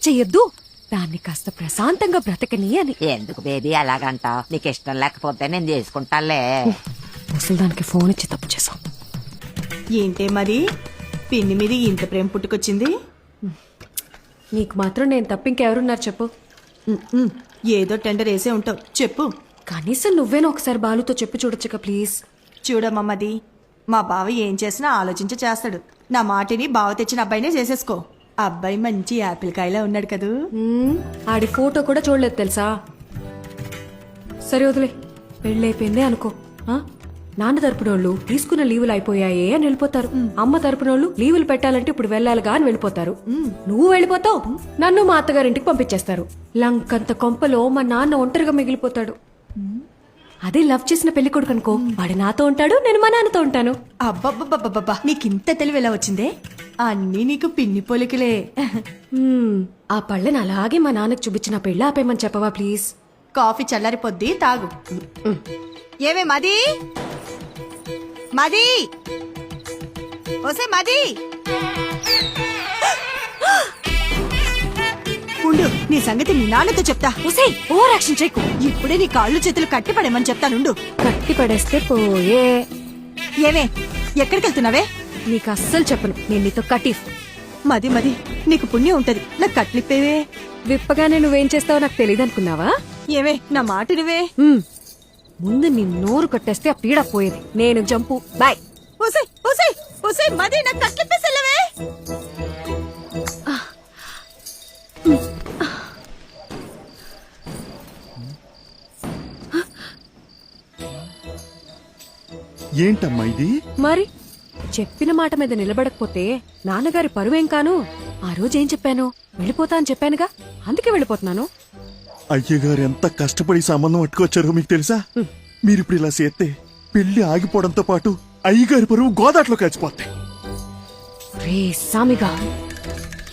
చెయ్యొద్దు, దాన్ని కాస్త ప్రశాంతంగా బ్రతకని అని. ఎందుకు బేబీ అలాగంటావు? నీకు ఇష్టం లేకపోతే నేను చేసుకుంటాలే. అసలు దానికి ఫోన్ ఇచ్చి తప్పు చేసాం. ఏంటే మరి పిన్ని మీద ఇంత ప్రేమ పుట్టుకొచ్చింది? నీకు మాత్రం నేను తప్ప ఇంకెవరున్నారు చెప్పు? ఏదో టెండర్ వేసే ఉంటావు, చెప్పు. కనీసం నువ్వేనా ఒకసారి బాలుతో చెప్పి చూడొచ్చుగా ప్లీజ్. చూడమ్మమ్మది, మా బావ ఏం చేసినా ఆలోచించి చేస్తాడు. నా మాటిని బావ తెచ్చిన అబ్బాయినే చేసేసుకో. అబ్బాయి మంచి యాపిల్ కాయలా ఉన్నాడు కదూ. ఆడి ఫోటో కూడా చూడలేదు తెలుసా. సరే వదిలే, పెళ్ళైపోయిందే అనుకో. నాన్న తరపునోళ్ళు తీసుకున్న లీవులు అయిపోయాయే అని వెళ్ళిపోతారు. అమ్మ తరపునోళ్ళు లీవులు పెట్టాలంటే ఇప్పుడు వెళ్ళాలిగా అని వెళ్ళిపోతారు. నువ్వు వెళ్ళిపోతావు, నన్ను మా అత్తగారింటికి పంపించేస్తారు. లంకంత కొంపలో మా నాన్న ఒంటరిగా మిగిలిపోతాడు. అదే లవ్ చేసిన పెళ్లి కొడుకు అనుకో, వాడు నాతో ఉంటాడు, నేను మా నాన్నతో ఉంటాను. అబ్బబ్బబ్బబ్బబ్బా, నీకింత తెలివి ఎలా వచ్చిందే? అన్నీ నీకు పిన్ని పోలికలే. ఆ పళ్ళని అలాగే మా నాన్నకు చూపించిన పెళ్ళి ఆపేయమని చెప్పవా ప్లీజ్. కాఫీ చల్లారిపోద్ది, తాగు. ఏమే మది మది ఓసే మది, ఉండు, నీ సంగతి నీ నాన్నతో చెప్తా. ఒసేయ్, ఓవర్ యాక్షన్ చేయకు. ఇప్పుడే నీ కాళ్ళు చేతులు కట్టి పడేమని చెప్తానుండు. కట్టి పడేస్తే పోయే. ఏమే, ఎక్కడికి వెళ్తున్నావే? నీకు అస్సలు చెప్పను, నేను నీతో కటీఫ్. మది మది, నీకు పుణ్యం ఉంటది, నాకు కట్లిప్పేవే. విప్పగానే నువ్వేం చేస్తావో నాకు తెలియదు అనుకున్నావా? ఏమే, నా మాట నువ్వే. ముందు నీ నోరు కట్టేస్తే ఆ పీడ పోయేది. నేను జంపు, బాయ్. ఓసే ఓసే ఓసే మది, నాకు కట్లిప్పేసెళ్ళవే. ఏంటమ్మా ఇది? మరి చెప్పిన మాట మీద నిలబడకపోతే నాన్నగారి పరువేం కాను. ఆ రోజు ఏం చెప్పాను? వెళ్ళిపోతా అని చెప్పానుగా, అందుకే వెళ్ళిపోతున్నాను. అయ్యగారు ఎంత కష్టపడి సంబంధం పట్టుకొచ్చారో మీకు తెలుసా? మీరిప్పుడు ఇలా చేస్తే పెళ్లి ఆగిపోవడంతో పాటు అయ్యగారి పరువు గోదాట్లో కలిసిపోతాయి. రే సామిగా,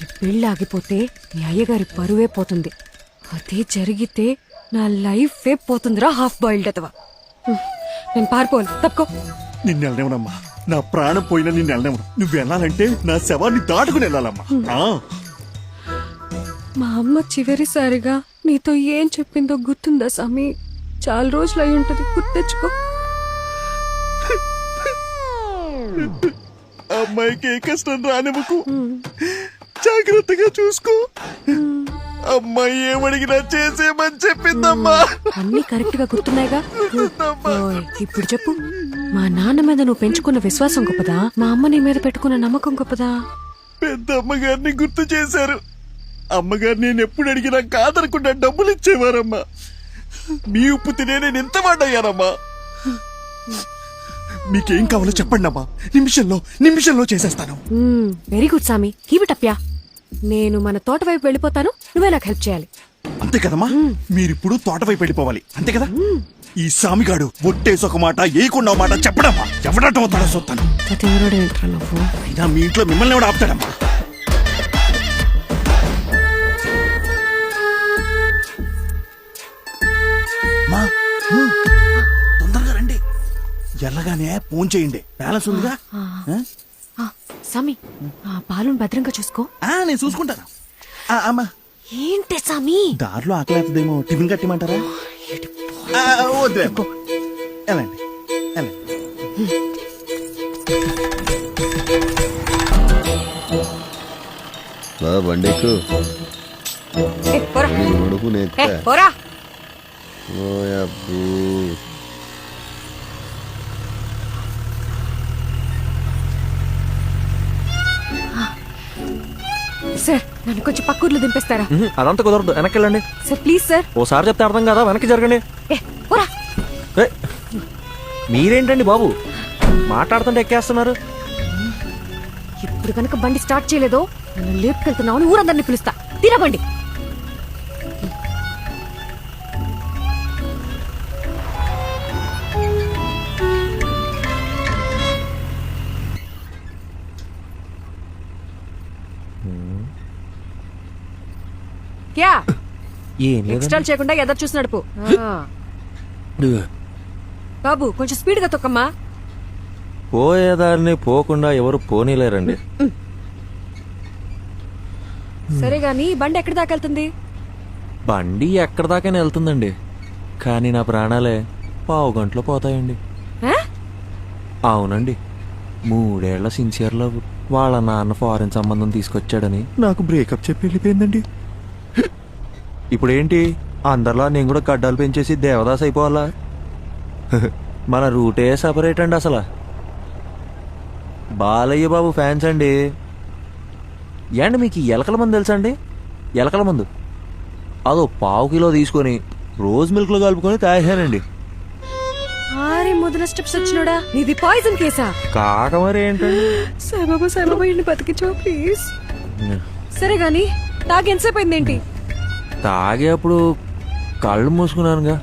ఈ పెళ్లి ఆగిపోతే నీ అయ్యగారి పరువే పోతుంది. అదే జరిగితే నా లైఫ్ పోతుందిరా, హాఫ్ బాయిల్డ్ అతవా. నేను పారిపోను, తప్పుకో. నిన్ను వెళ్ళనివ్వనమ్మా, నా ప్రాణం పోయినా నిన్ను వెళ్ళనివ్వను. నువ్వు వెళ్ళాలంటే నా శవాన్ని దాటుకుని వెళ్ళాలమ్మా. మా అమ్మ చివరిసారిగా నీతో ఏం చెప్పిందో గుర్తుందా సామి? చాలా రోజులు అయి ఉంటది, గుర్తెచ్చుకో. అమ్మాయికి ఏ కష్టం రానివ్వకు, జాగ్రత్తగా చూసుకో. అమ్మాయి ఏమడిగినా చేసేమని చెప్పిందమ్మా. అన్ని కరెక్ట్ గా గుర్తున్నాయిగా. ఓయ్, ఇప్పుడు చెప్పు, మా నాన్న మీద నువ్వు పెంచుకున్న విశ్వాసం గొప్పదా, మా అమ్మ నీ మీద పెట్టుకున్న నమ్మకం గొప్పదా? పెద్ద అమ్మగారిని గుర్తు చేశారు. అమ్మగారు నేను ఎప్పుడు అడిగినా కాదనకుండా డబ్బులు ఇచ్చేవారమ్మా. మీ ఉప్పు తినే నేను ఎంత వాడయ్యానమ్మా. మీకేం కావాలో చెప్పండి అమ్మా, నిమిషంలో చేసేస్తాను. వెరీ గుడ్ సామి, కీప్ ఇట్ అప్ యా. నేను మన తోట వైపు వెళ్ళిపోతాను, నువ్వే నాకు హెల్ప్ చేయాలి. అంతే కదమ్మా, మీరిప్పుడు తోట వైపు వెళ్ళిపోవాలి, అంతే కదా? ఈ సామిగాడు ఒట్టేసి ఒక మాట ఏయకుండా మాట చెప్పడమ్మా, ఎవడట అవుతాడో చూస్తాను. అయినా మీ ఇంట్లో మిమ్మల్ని ఎవడు ఆపుతాడమ్మా? తొందరగా రండి, ఎల్లగానే ఫోన్ చేయండి, బ్యాలెన్స్ ఉందిగా. సామి, పాలును భద్రంగా చూసుకో. నేను చూసుకుంటాను. అమ్మా, ఏంటి సామి? దారిలో ఆకలేస్తుందేమో, టిఫిన్ కట్టిమంటారా? వద్దులే, వెళ్ళండి. బండికు సార్, నన్ను కొంచెం పక్కూర్లో దింపేస్తారా? అదంతా కుదరదు, వెనక్కి వెళ్ళండి. Sir please sir. ఓసారి చెప్తే అర్థం కదా, వెనక్కి జరగండి. మీరేంటండి బాబు, మాట్లాడుతుంటే ఎక్కేస్తున్నారు. ఇప్పుడు కనుక బండి స్టార్ట్ చేయలేదో నన్ను లేపుకెళ్తున్నావు అని ఊరందరినీ పిలుస్తా. తిరబండి. క్యా ఎక్స్ట్రాల్ చేయకుండా ఎదురు చూసి నడుపు. బాబు కొంచెం స్పీడ్ గా తొక్కమ్మా. పోయేదారిని పోకుండా ఎవరు పోనీలేరండి. సరే గాని బండి ఎక్కడి దాకా వెళ్తుంది? బండి ఎక్కడ దాకైనా వెళ్తుందండి, కానీ నా ప్రాణాలే పావు గంటలో పోతాయండి. ఆ? అవునండి, 3 ఏళ్ల సిన్సియర్ లవ్ వాళ్ళ నాన్న ఫారెన్ సంబంధం తీసుకొచ్చాడని నాకు బ్రేకప్ చెప్పి వెళ్ళిపోయిందండి. ఇప్పుడు ఏంటి, అందరిలా నేను కూడా గడ్డాలు పెంచేసి దేవదాస్ అయిపోవాలా? మన రూటే సపరేట్ అండి అసలు. బాలయ్య బాబు ఫ్యాన్స్ అండి. ఏండి మీకు ఈ ఎలకల మందు తెలుసా అండి? ఎలకల మందు అదో 1/2 కిలో తీసుకొని రోజ్ మిల్క్లో కలుపుకొని తాగానండి. ఆరే మొదల స్టెప్స్ వచ్చినోడా, నీది పాయిజన్ కేసా? కాక మరి ఏంటండి. సాయిబాబా ఇంటి బతికించో ప్లీజ్. సరే గాని తాగి ఎంతసేపు అయిందేంటి? తాగేప్పుడు కళ్ళు మూసుకున్నానుగా,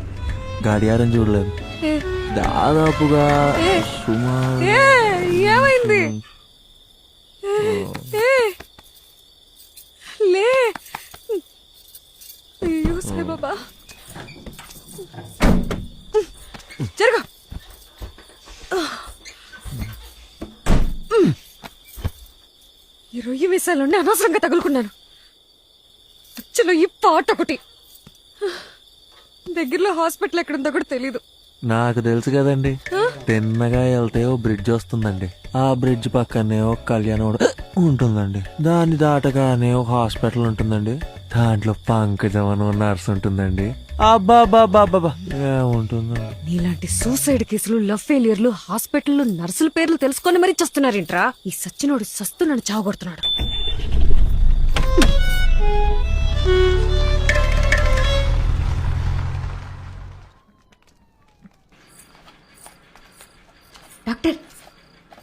గడియారం చూడలేదు. ఏ, దాదాపుగా ఏ. సుమారు ఏ, ఏమైంది? ఏ, ఏ, లే. అయ్యో సాయిబాబా, జరగ. ఈ రొయ్యి వేసాలుండి అనవసరంగా తగులుకున్నాను. అచ్చలో ఈ పాట ఒకటి. దగ్గరలో హాస్పిటల్ ఎక్కడుందో కూడా తెలీదు. నాకు తెలుసు కదండి, తిన్నగా వెళ్తే ఓ బ్రిడ్జ్ వస్తుందండి, ఆ బ్రిడ్జ్ పక్కనే ఒక కళ్యాణం ఉంటుందండి, దాన్ని దాటగానే ఒక హాస్పిటల్ ఉంటుందండి, దాంట్లో పంకజం అని ఓ నర్స్ ఉంటుందండి. అబ్బాబ్బాబ్బాబ్బా ఏముంటుందండి. నీలాంటి సూసైడ్ కేసులు, లవ్ ఫెయిలియర్లు, హాస్పిటల్లో నర్సుల పేర్లు తెలుసుకొని మరీ చస్తున్నారేంట్రా? ఈ సచ్చినోడు సస్తు నన్ను చావగొడుతున్నాడు. డాక్టర్,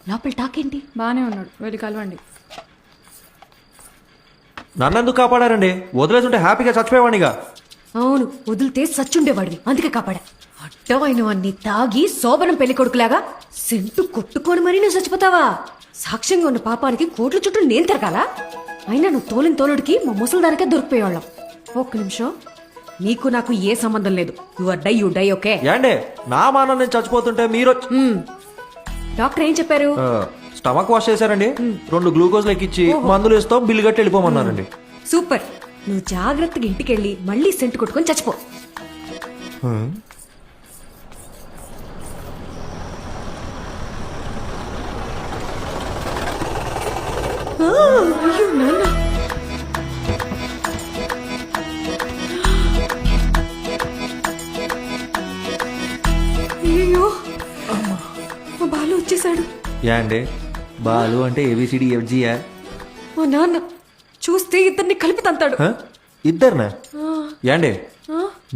లోపల టాకేంటి? బానే ఉన్నాడు, వెళ్ళి కలవండి. నన్నెందుకు కాపాడారండి? వదిలేసుంటే హ్యాపీగా చచ్చిపోయేవాడిగా. అవును, వదిలితే సచ్చుండేవాడివి, అందుకే కాపాడా. అడ్డమైనవన్నీ తాగి శోభనం పెళ్లి కొడుకులాగా సెంటు కొట్టుకొని మరీ నువ్వు చచ్చిపోతావా? సాక్ష్యంగా ఉన్న పాపానికి కోట్ల చుట్టూ నేను తిరగాల? అయినా నువ్వు తోలిన తోలుడికి మా ముసలిదానికే దొరికిపోయేవాళ్ళం. ఒక్క నిమిషం, నీకు నాకు ఏ సంబంధం లేదు. You die okay? ఏండి, నా మానం నేను చచ్చిపోతుంటే మీరు డాక్టర్ ఏం చెప్పారు? స్టమక్ వాష్ చేశారండి, 2 గ్లూకోజ్ ఎక్కిచ్చి మందులు ఇస్తాం, బిల్లు కట్టి వెళ్ళిపోమన్నారండి. సూపర్. నువ్వు జాగ్రత్తగా ఇంటికెళ్ళి మళ్ళీ సెంటు కొట్టుకొని చచ్చిపో. అయ్యో నాన్న, అయ్యో మా బాలు వచ్చేసాడు. ఏండి, బాలు అంటే ఏబిసిడి ఎఫ్జియా? మా నాన్న చూస్తే ఇద్దరిని కలిపి తంతాడు. ఇద్దరినా? ఏండి,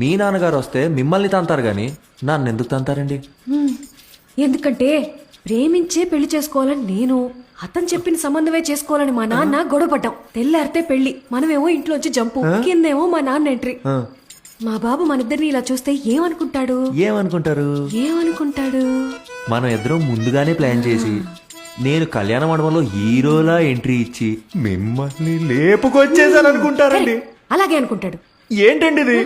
మీ నాన్నగారు వస్తే మిమ్మల్ని తంతారు గాని నన్ను ఎందుకు తంతారండి? ఎందుకంటే ప్రేమించే పెళ్లి చేసుకోవాలని నేను, అతను చెప్పిన సంబంధమే చేసుకోవాలని మా నాన్న గొడవపడ్డాం. తెల్లారితే పెళ్లి, మనమేమో ఇంట్లోంచి జంపు, కిందేమో మా నాన్న ఎంట్రీ. మా బాబు మన ఇద్దరిని ఇలా చూస్తే ఏమనుకుంటాడు? ఏమనుకుంటాడు? మనం ఇద్దరం ముందుగానే ప్లాన్ చేసి నేను కళ్యాణ మండపంలో హీరోలా ఎంట్రీ ఇచ్చి మిమ్మల్ని లేపుకొచ్చేసాను అనుకుంటారండి. అలాగే అనుకుంటాడు. ఏంటండి ఇది?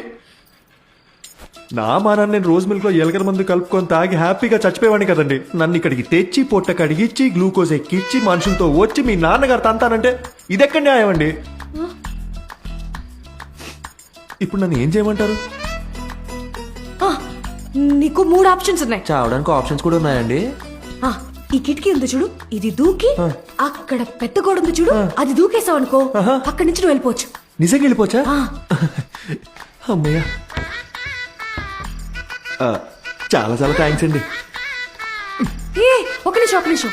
నా మానాన్ని నేను రోజ్ మిల్క్ లో ఎలకల మందు కలుపుకొని తాగి హ్యాపీగా చచ్చిపోయేవాడిని కదండి. నన్ను ఇక్కడికి తెచ్చి పొట్ట కడిగిచ్చి గ్లూకోజ్ ఎక్కిచ్చి మనుషులతో వచ్చి మీ నాన్నగారు తంతానంటే ఇదెక్కడ న్యాయం అండి? ఇప్పుడు నన్ను ఏం చేయమంటారు? నీకు 3 ఆప్షన్స్ ఉన్నాయి. చావడానికి ఆప్షన్స్ కూడా ఉన్నాయండి. ఈ కిటికీ ఉంది చూడు, ఇది దూకి అక్కడ పెద్ద గోడ ఉంది చూడు, అది దూకేసావు అనుకో, అక్కడి నుంచి నువ్వు వెళ్ళిపోవచ్చు. నిజంగా వెళ్ళిపోవచ్చా? అమ్మయ్యా, చాలా చాలా థ్యాంక్స్ అండి. ఒక నిమిషం.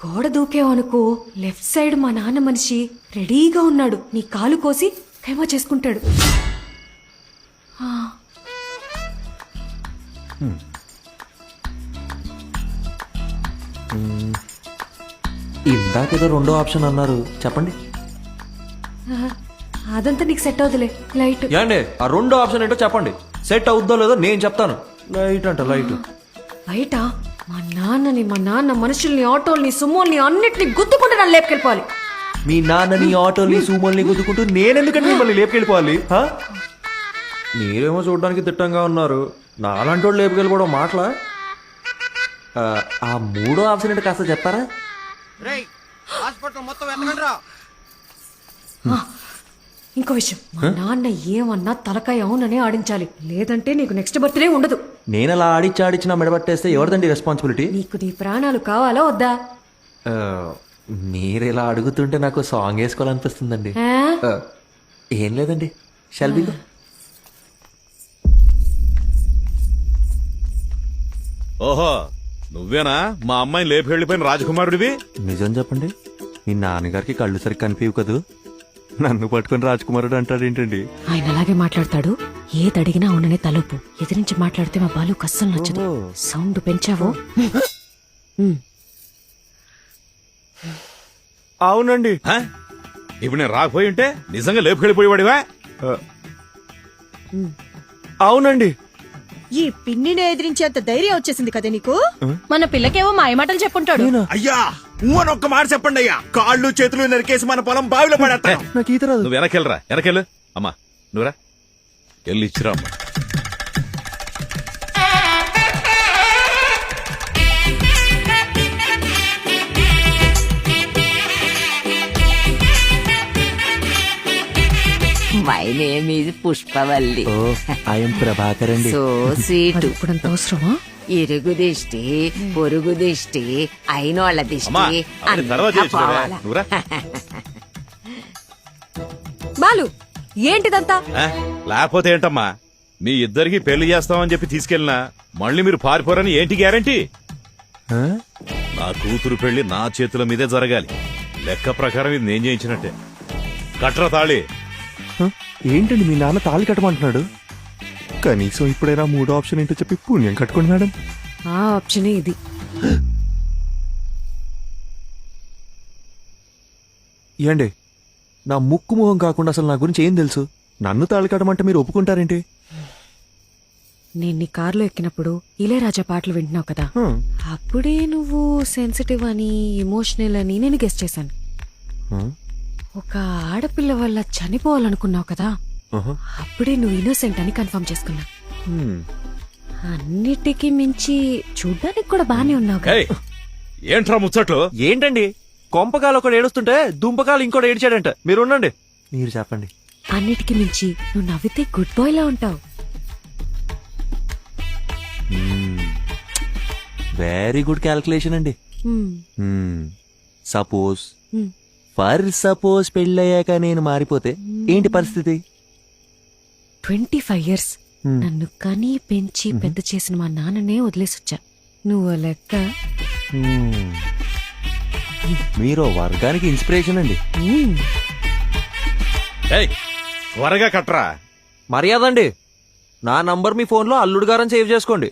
గోడ దూకేవనుకో, లెఫ్ట్ సైడ్ మా నాన్న మనిషి రెడీగా ఉన్నాడు, నీ కాలు కోసి ఖైమా చేసుకుంటాడు. ఇందాకేదో 2వ ఆప్షన్ అన్నారు, చెప్పండి. అదంతా నీకు సెట్ అవుతులే. లైట్ ఏండి, ఆ 2వ ఆప్షన్ ఏంటో చెప్పండి. సెట్ అవుద్దో లేదో నేను చెప్తాను. లైట్ అంట, లైట్. బయట మా నాన్న మనుషుల్ని, ఆటోల్ని, సుమోల్ని అన్నిటిని గుద్దుకుంటే నన్ను లేపుకెళ్ళిపోవాలి. మీ నాన్నని, ఆటోని, సూమోల్ని గుద్దుకుంటూ నేనెందుకంటే మిమ్మల్ని లేపుకెళ్ళిపోవాలి? మీరేమో చూడడానికి తిట్టంగా ఉన్నారు, నాలాంటి వాళ్ళు లేపుకెళ్ళిపోవడం మాటలా? ఆ 3వ ఆప్షన్ ఏంటో కాస్త చెప్తారా? హాస్పిటల్ మొత్తం ఎత్తకండి రా. ఇంకో విషయం మా నాన్న ఏమన్నా తలకాయ అవుననే ఆడించాలి, లేదంటే నీకు నెక్స్ట్ బర్త్డే ఉండదు. నేను అలా ఆడిచ్చి నా మెడబట్టేస్తే ఎవరిదండి రెస్పాన్సిబిలిటీ? నీకు నీ ప్రాణాలు కావాలా వద్దా? మీరు ఇలా అడుగుతుంటే నాకు సాంగ్ వేసుకోవాలనిపిస్తుందండి. ఆ? ఏం లేదండి, షల్బీ. ఓహో నువ్వేనా మా అమ్మాయిని లేపి వెళ్ళిపోయిన రాజకుమారుడివి? నిజం చెప్పండి, మీ నాన్నగారికి కళ్ళు సరిగ్గా కనిపించవు కదూ, నన్ను పట్టుకొని రాజకుమారుడు అంటాడేంటండి? ఆయన అలాగే మాట్లాడతాడు. ఏది అడిగినా అవుననే తలుపు. ఎదిరించి మాట్లాడితే మా బాలు కస్సలు నచ్చదు. సౌండ్ పెంచావో. అవునండి. ఆ? ఇప్పుడు నేను రాకపోయి ఉంటే నిజంగా లేపు వెళ్ళిపోయేవాడివా? అవునండి. ఈ పిన్నిని ఎదిరించేంత ధైర్యం వచ్చేసింది కదా నీకు. మన పిల్లకేవో మాయమాటలు చెప్పుంటాడు. అయ్యా అని ఒక్క మాట చెప్పండి అయ్యా, కాళ్ళు చేతులు నరికేసి మన పొలం బావిలో పడేస్తాను. నాకు ఈత రాదు. నువ్వు వెనకెళ్ళరా, వెనకెళ్ళు. అమ్మా నువ్వురా, వెళ్ళి ఇచ్చిరా అమ్మా. My name is Pushpavalli. Oh I'm Prabhakar అండి. So sweet. ఇప్పుడంత అవసరమా? ఇరుగు దిష్టి, పొరుగు దిష్టి, అయినోళ్ళ అమ్మా దిష్టి అవన్నీ తర్వాత అంతా చేయొచ్చురా. పోవాలా. నువ్వురా. బాలు ఏంటిదంతా? ఆ? లేకపోతే ఏంటమ్మా, మీ ఇద్దరికి పెళ్లి చేస్తామని చెప్పి తీసుకెళ్ళినా మళ్ళీ మీరు పారిపోరని ఏంటి గ్యారంటీ? ఆ? నా కూతురు పెళ్లి నా చేతుల మీదే జరగాలి. లెక్క ప్రకారం ఇది నేను చేయించినట్టే. కట్ర తాళి. హ? ఏంటండి మీ నాన్న తాళి కట్టమంటున్నాడు? కనీసం ఇప్పుడైనా మూడో ఆప్షన్ ఏంటో చెప్పి పుణ్యం కట్టుకోండి మేడం. ఆ ఆప్షనే ఇది. ఏండి నా ముక్కు మొహం కాకుండా అసలు నా గురించి ఏం తెలుసు? నన్ను తాళి కట్టమంటే మీరు ఒప్పుకుంటారేంటి? నేను నీ కారులో ఎక్కినప్పుడు ఇళయరాజా పాటలు వింటున్నావు కదా, హ. అప్పుడే నువ్వు సెన్సిటివ్ అని, ఎమోషనల్ అని నేను గెస్ చేశాను. హ? ఒక ఆడపిల్ల వల్ల చనిపోవాలనుకున్నావు కదా, ఆహా. అప్పుడే నువ్వు ఇన్నోసెంట్ అని కన్ఫర్మ్ చేసుకున్నా. హ్మ్. అన్నిటికీ మించి చూడ్డానికి కూడా బానే ఉన్నావు కదా. ఏయ్, ఏంట్రా ముచ్చట్లు? ఏంటండి కొంపకాలు ఒకడు ఏడుస్తుంటే దుంపకాలు ఇంకోటి ఏడిచాడంట. మీరు ఉండండి, మీరు చెప్పండి. అన్నిటికీ మించి నువ్వు నవ్వితే గుడ్ బాయ్ లా ఉంటావు. వెరీ గుడ్ క్యాల్కులేషన్ అండి. హ్మ్. సపోజ్ హ్మ్. ఫర్ సపోజ్ పెళ్ళయ్యాక నేను మారిపోతే ఏంటి పరిస్థితి? 25 years Hmm. నన్ను కనీ పెంచి పెద్ద చేసిన మా నాన్ననే వదిలేసొచ్చా. నువ్వు లెక్క. మీరు వర్గానికి ఇన్స్పిరేషన్ అండి. హ్మ్. ఏయ్, త్వరగా కట్రా. మర్యాద అండి, నా నంబర్ మీ ఫోన్లో అల్లుడు గారని సేవ్ చేసుకోండి.